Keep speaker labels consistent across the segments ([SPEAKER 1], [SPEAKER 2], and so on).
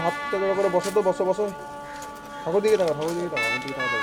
[SPEAKER 1] হাত টাকার উপরে বসো তো, বসো বসো, ঠাকুর দিকে টাকা, ঠাকুর দিকে টাকা, আমার দিকে টাকা।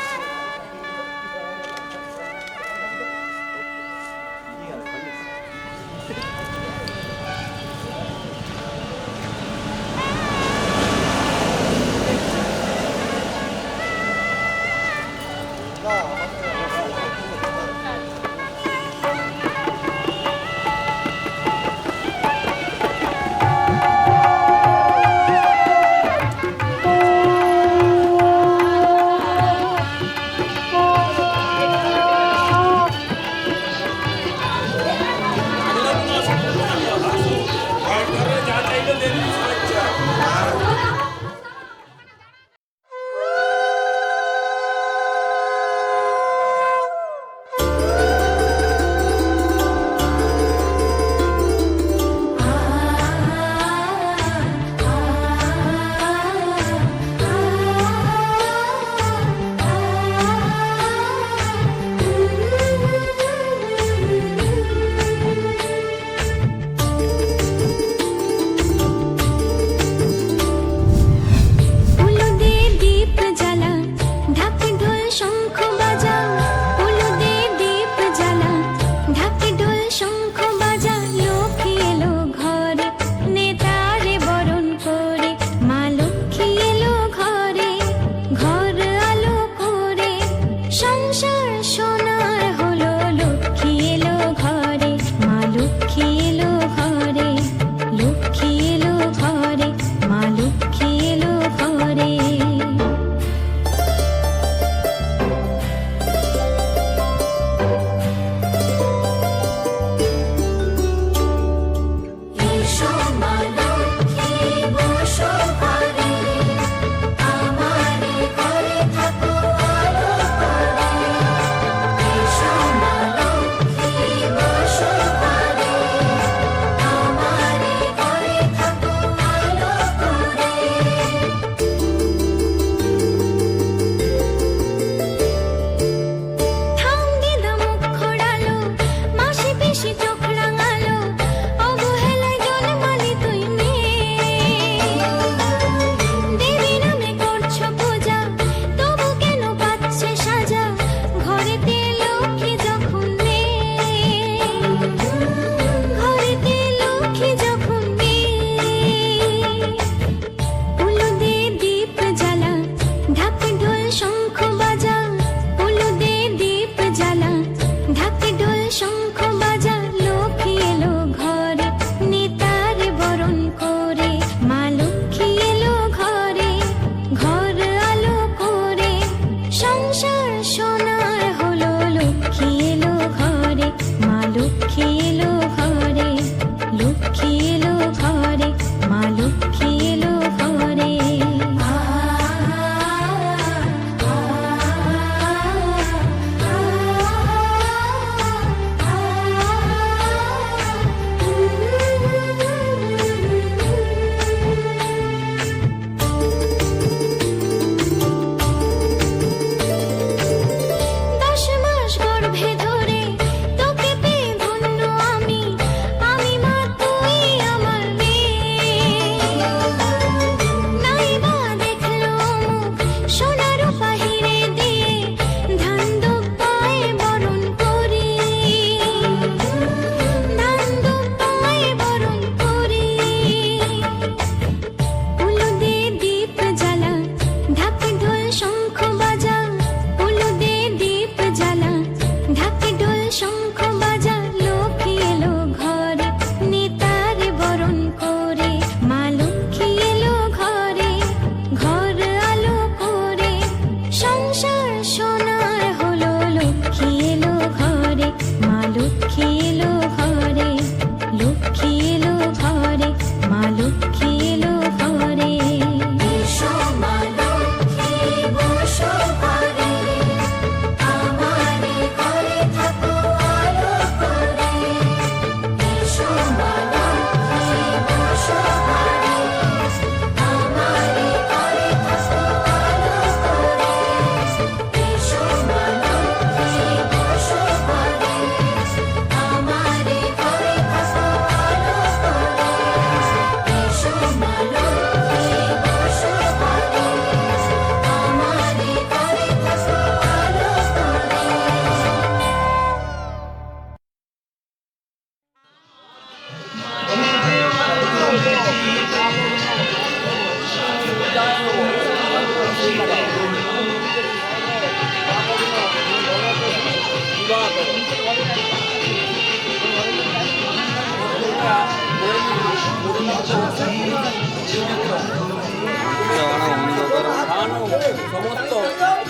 [SPEAKER 2] সমস্ত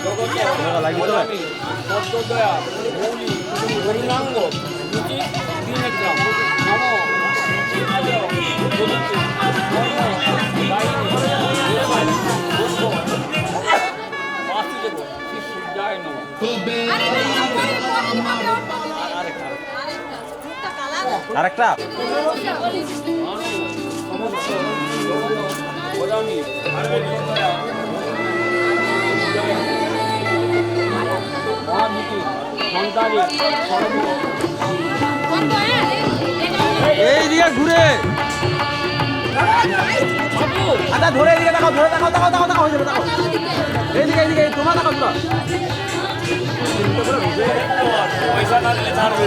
[SPEAKER 2] জগৎ মৌলি হরিণাঙ্গ রুচি দীনগ্রাম নম বাসুদেব শ্রী সূর্যায় নম।
[SPEAKER 1] আরেকটা
[SPEAKER 2] সমস্ত প্রধানী মহাভূতি সন্তানী
[SPEAKER 1] এইদিকে ঘুরে আচ্ছা ধরে এদিকে দেখাও ধরে দেখাও দেখাও দেখাও দেখাও হয়ে যাবে দেখাও এইদিকে এইদিকে তোমার দেখাও তোরা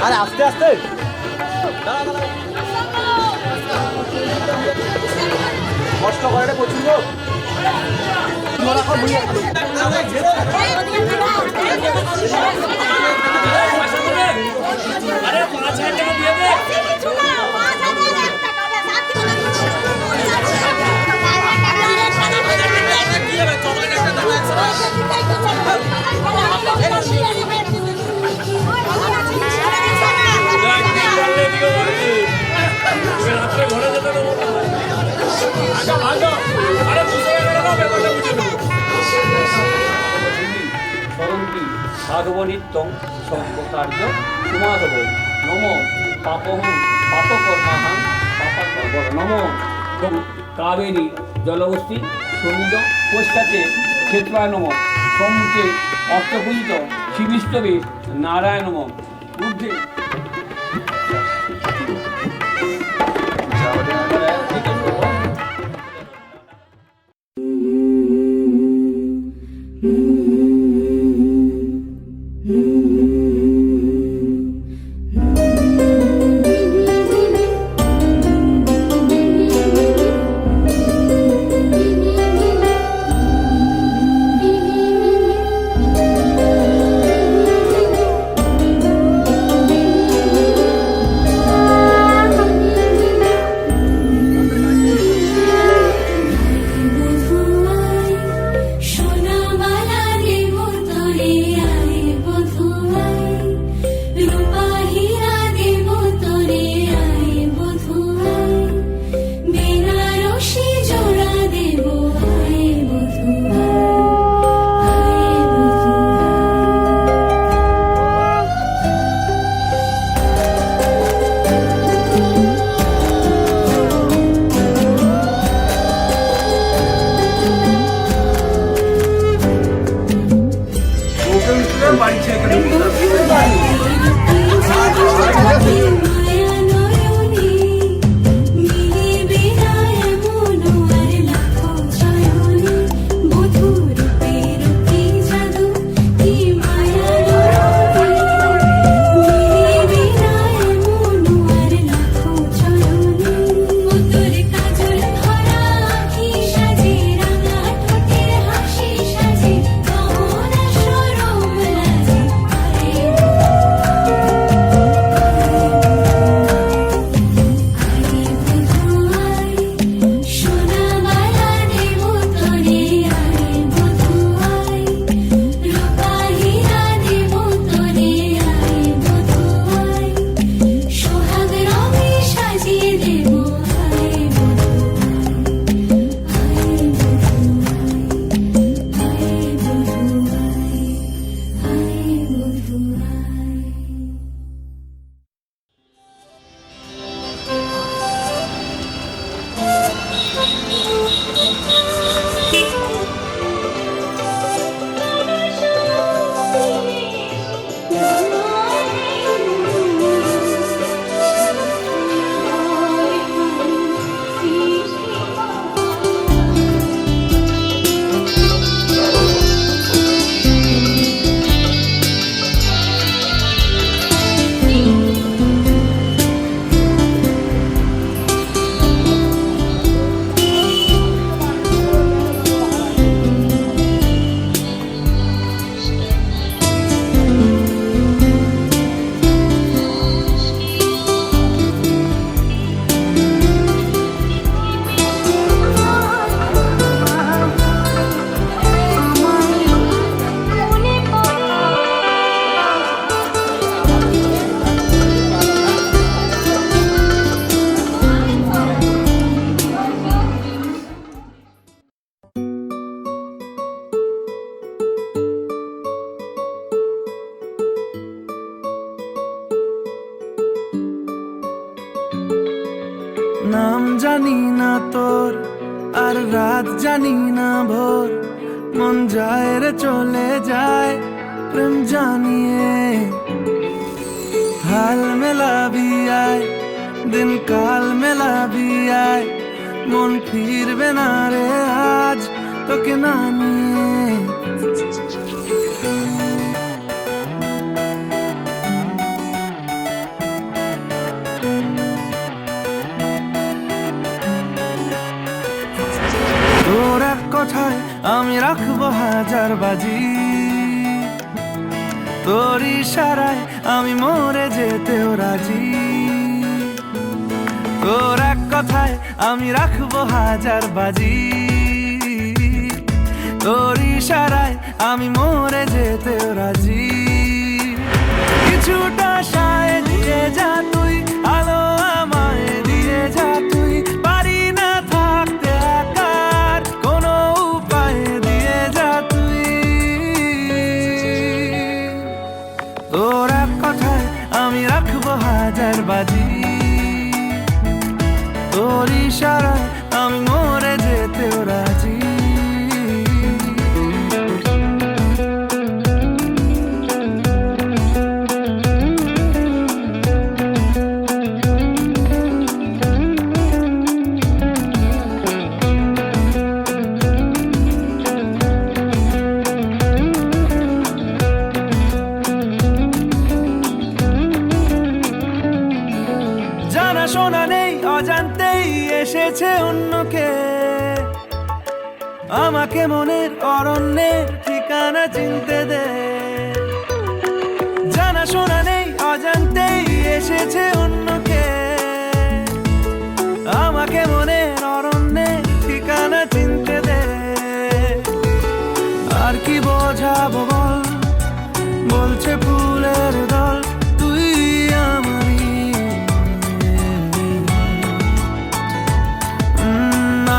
[SPEAKER 1] আরে আস্তে আস্তে দাঁড়া দাঁড়া কষ্ট করে রে প্রচুর
[SPEAKER 2] স্মরন্তি সাধবনিত্যং সর্বকার্য সুমাধব নম পাপহং পাপকর্মাহং পাপকর্ম নম কাবেরী জলবস্তি সমুদ্র পশ্চাতে ক্ষেত্রায় নম সম্মুখে অষ্টপূজিত শিবিস্তবে নারায়ণ নম ঊর্ধ্বে
[SPEAKER 3] নাম জানি না তোর, আর রাত জানি না ভোর, মন যায় রে চলে যায় প্রেম জানিয়ে। হাল মেলাবি আয়, দিন কাল মেলাবি আয়, মন ফিরবে না রে আজ তোকে না নিয়ে। তোর এক কথায় আমি রাখবো হাজার বাজি, তোর ইশারায় আমি মরে যেতেও রাজি। তোর এক কথায় আমি রাখবো হাজার বাজি, তোর ইশারায় আমি মরে যেতেও রাজি। কিছুটা সায় দিয়ে যা তুই, আলো আমায় দিয়ে যা তুই, পারি না থাকতে একার কোনো উপায় দিয়ে যা তুই। তোর এক কথায় আমি রাখবো হাজার বাজি, তোর ইশারায় আমি মরে যেতেও রাজি। জানা শোনা নেই অজান্তেই এসেছে অন্যকে, আমাকে মনের অরণ্যের ঠিকানা চিনতে দে। জানা শোনা নেই অজান্তেই এসেছে অন্যকে, আমাকে মনের অরণ্যের ঠিকানা চিনতে দে। আর কি বোঝাবো বল, বলছে ফুলের দল তুই আমারই।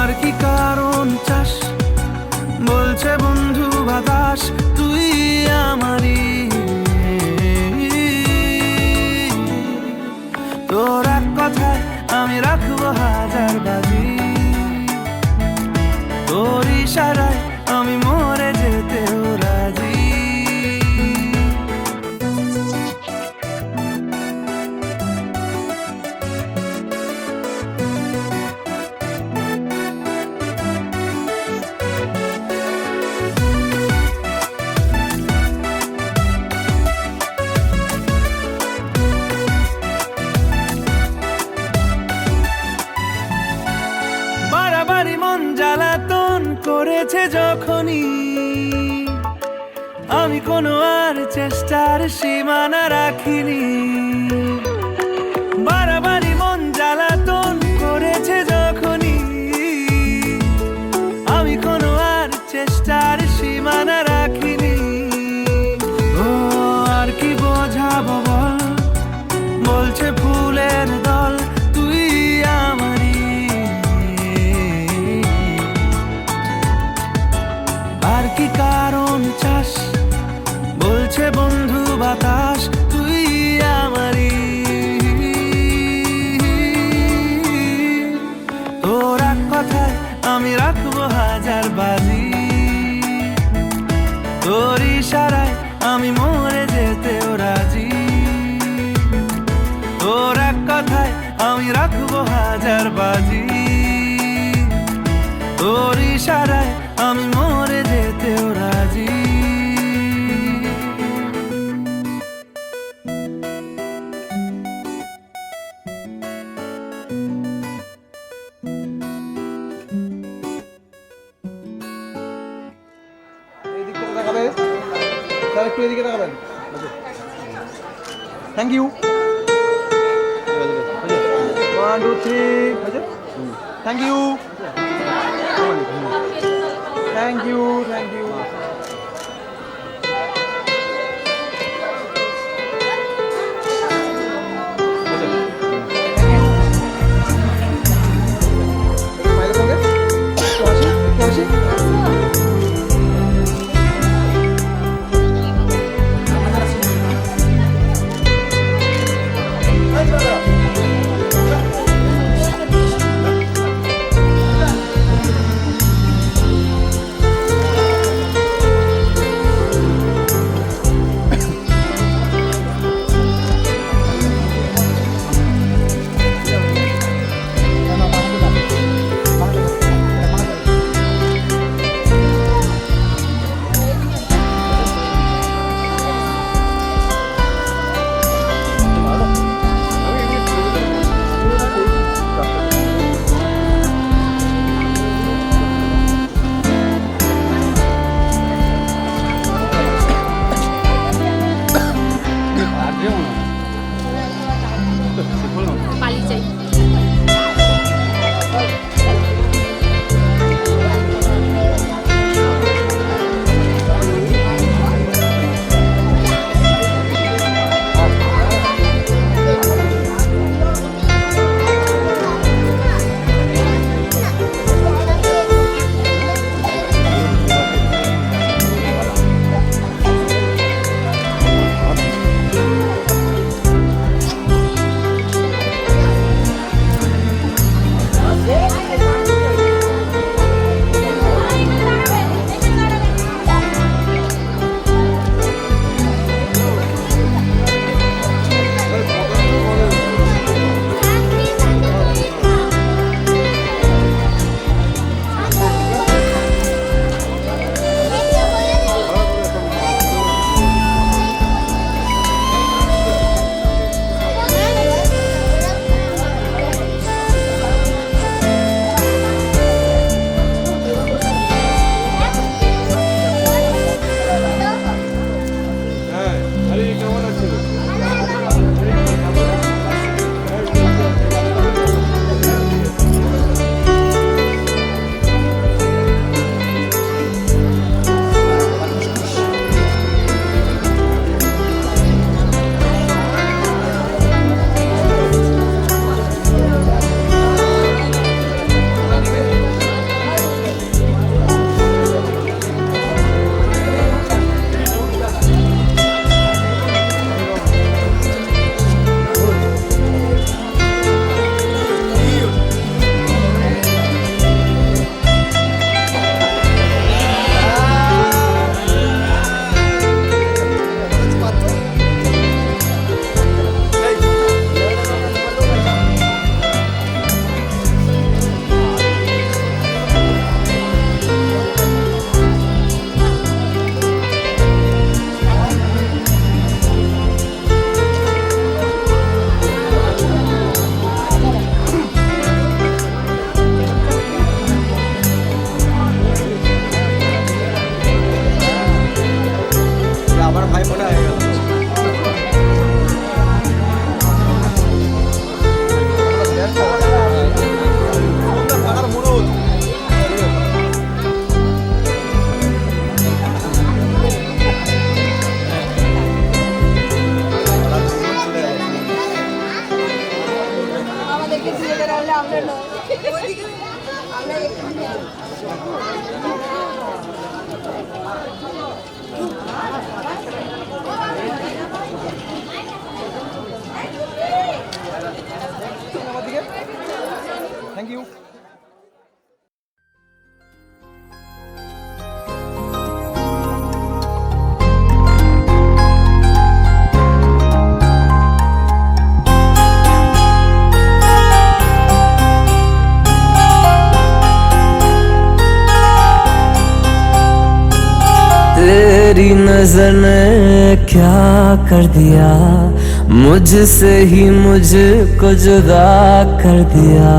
[SPEAKER 3] আর কি কারণ চাস, বলছে বন্ধু বাতাস তুই আমারই। তোর এক কথায় আমি রাখবো হাজার বাজি, তোর ইশারায় আমি মরে যেতেও রাজি। বাড়াবাড়ি মন জ্বালাতন করেছে যখনই, আমি কোনো আর চেষ্টার সীমানা রাখিনি। বাড়াবাড়ি মন জ্বালাতন করেছে যখনই, আমি কোনো আর চেষ্টার সীমানা রাখিনি। ও আর কি বোঝাবো বল, বলছে ফুলের দল তুই আমারই। আর কি কারণ চাস, বলছে বন্ধু বাতাস তুই আমারই। তোর এক কথায় আমি রাখবো হাজার বাজি, তোর ইশারায় আমি মরে যেতেও রাজি। তোর এক কথায় আমি রাখবো হাজার বাজি, তোর ইশারায় আমি মরে যেতেও রাজি।
[SPEAKER 1] এদিক থেকে তাকাবে স্যার, একটু এদিকে তাকাবেন। Thank you. 1 2 3 thank you, thank you, thank you. Thank you.
[SPEAKER 3] तेरी नजर ने क्या कर दिया, मुझसे ही मुझको जुदा कर दिया।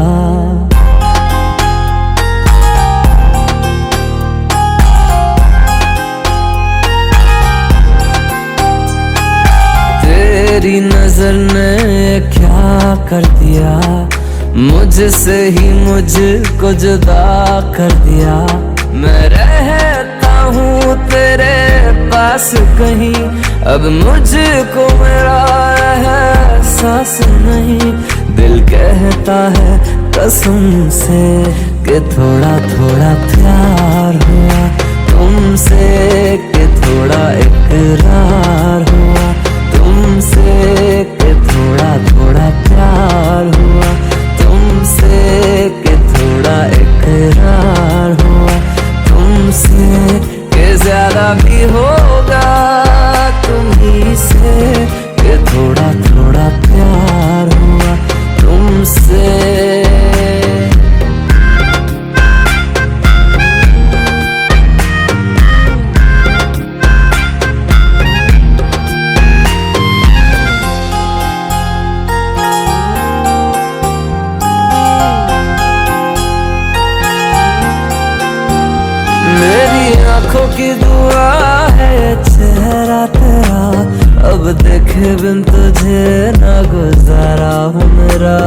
[SPEAKER 3] तेरी नजर ने क्या कर दिया, मुझसे ही मुझको जुदा कर दिया। मैं रहता हूँ तेरे पास कहीं, अब मुझको मेरा एहसास नहीं। दिल कहता है कसम से कि थोड़ा थोड़ा प्यार हुआ तुमसे, कि थोड़ा इकरार हुआ तुमसे, कि थोड़ा थोड़ा प्यार हुआ तुमसे, कि थोड़ा इकरार हुआ तुमसे, कि ज्यादा भी होगा तुम्ही से, कि थोड़ा थोड़ा प्यार हुआ तुमसे। आँखों की दुआ है चेहरा तेरा, अब देखे बिन तुझे ना गुजारा हूँ मेरा।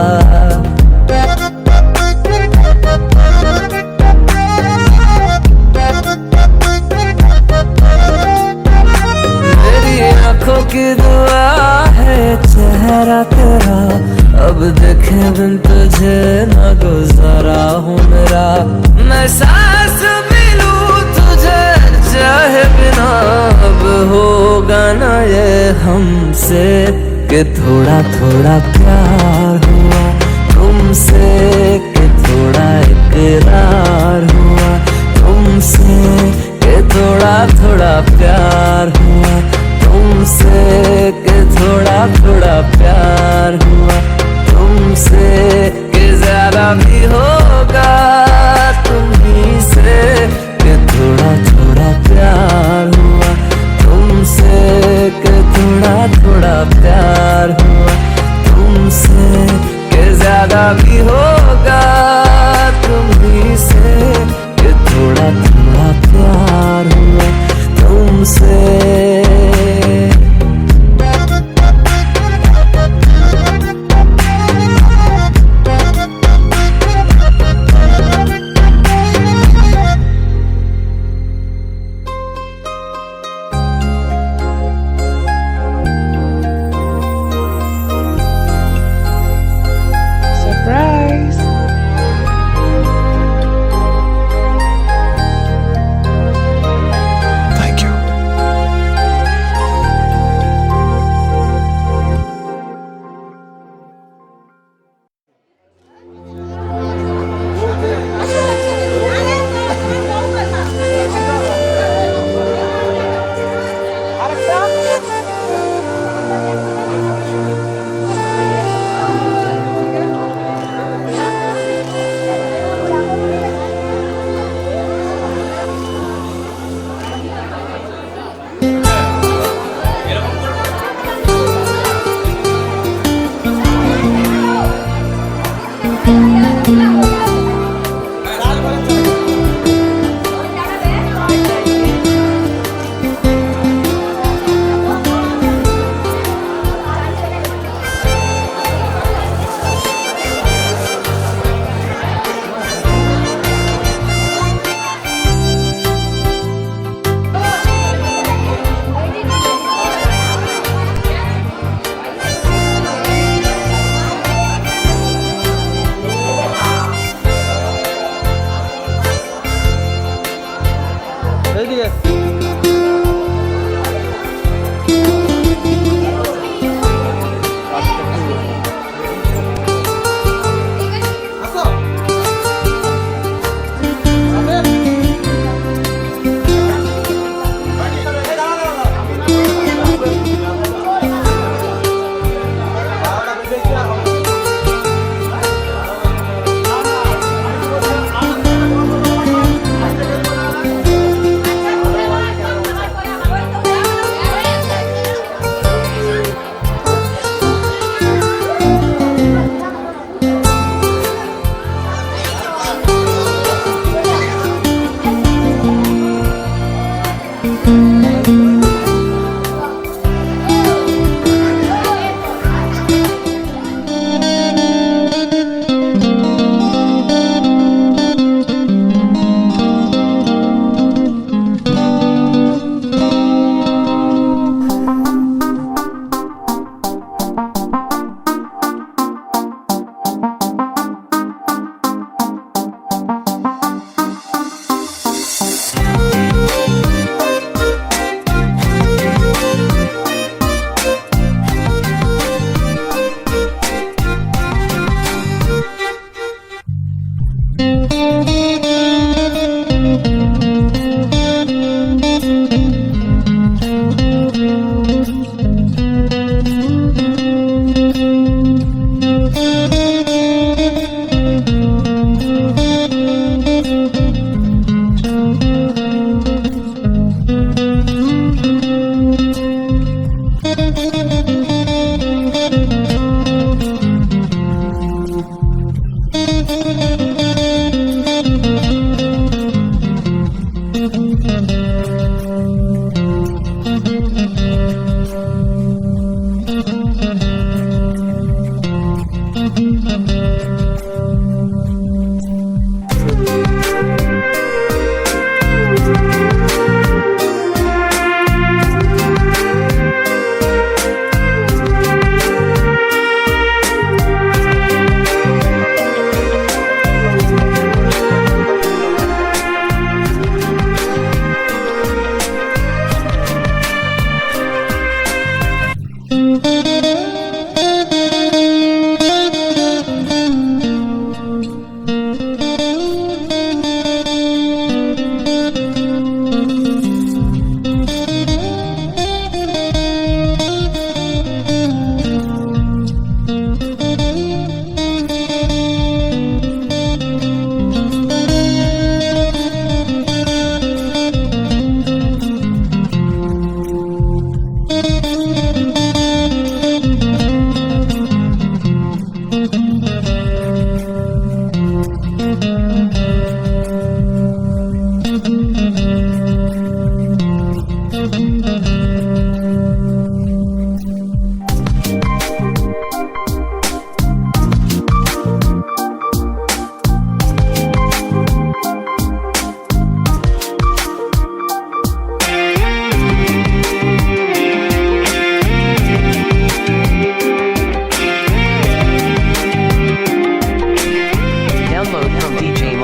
[SPEAKER 3] मेरी आँखों की दुआ है चेहरा तेरा, अब देखे बिन तुझे ना गुजारा हूँ मेरा। मैं सांस चाहे बिना अब होगा ना ये हमसे, कि थोड़ा थोड़ा प्यार हुआ तुमसे, कि थोड़ा इकरार हुआ तुमसे, कि थोड़ा थोड़ा प्यार हुआ तुमसे, कि थोड़ा थोड़ा प्यार हुआ तुमसे, कि ज्यादा भी होगा तुम्ही से, कि थोड़ा थोड़ा प्यार हुआ तुमसे, कि थोड़ा थोड़ा प्यार हुआ तुमसे, कि ज्यादा भी होगा तुम्ही से, कि थोड़ा थोड़ा प्यार हुआ तुमसे।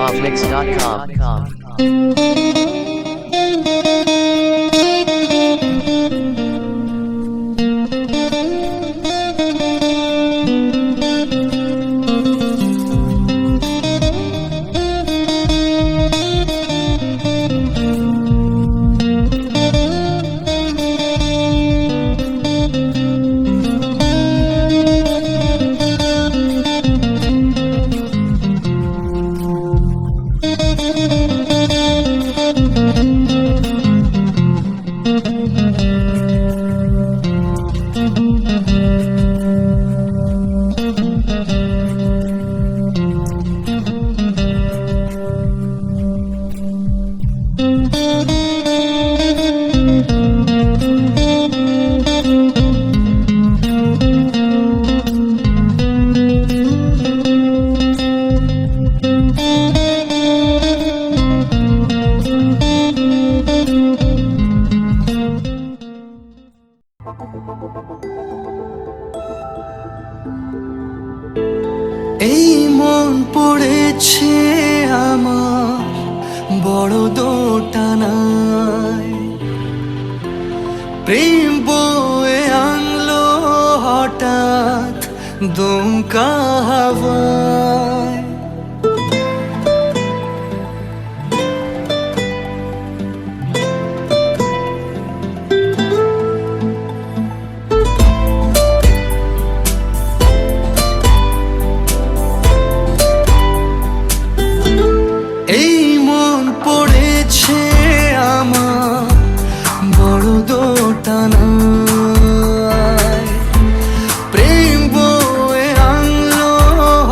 [SPEAKER 4] DJMobMix.com.
[SPEAKER 5] এই মন পড়েছে আমার বড় দোটানায়, প্রেম বয়ে আনলো হঠাৎ দমকা হাওয়ায়। এই মন পড়েছে আমার বড় দোটানায়, প্রেম বয়ে আনলো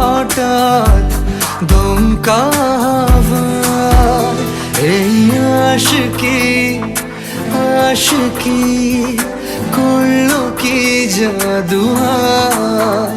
[SPEAKER 5] হঠাৎ দমকা হাওয়ায়। এই আশিকি আশিকি করলো কি জাদু হায়,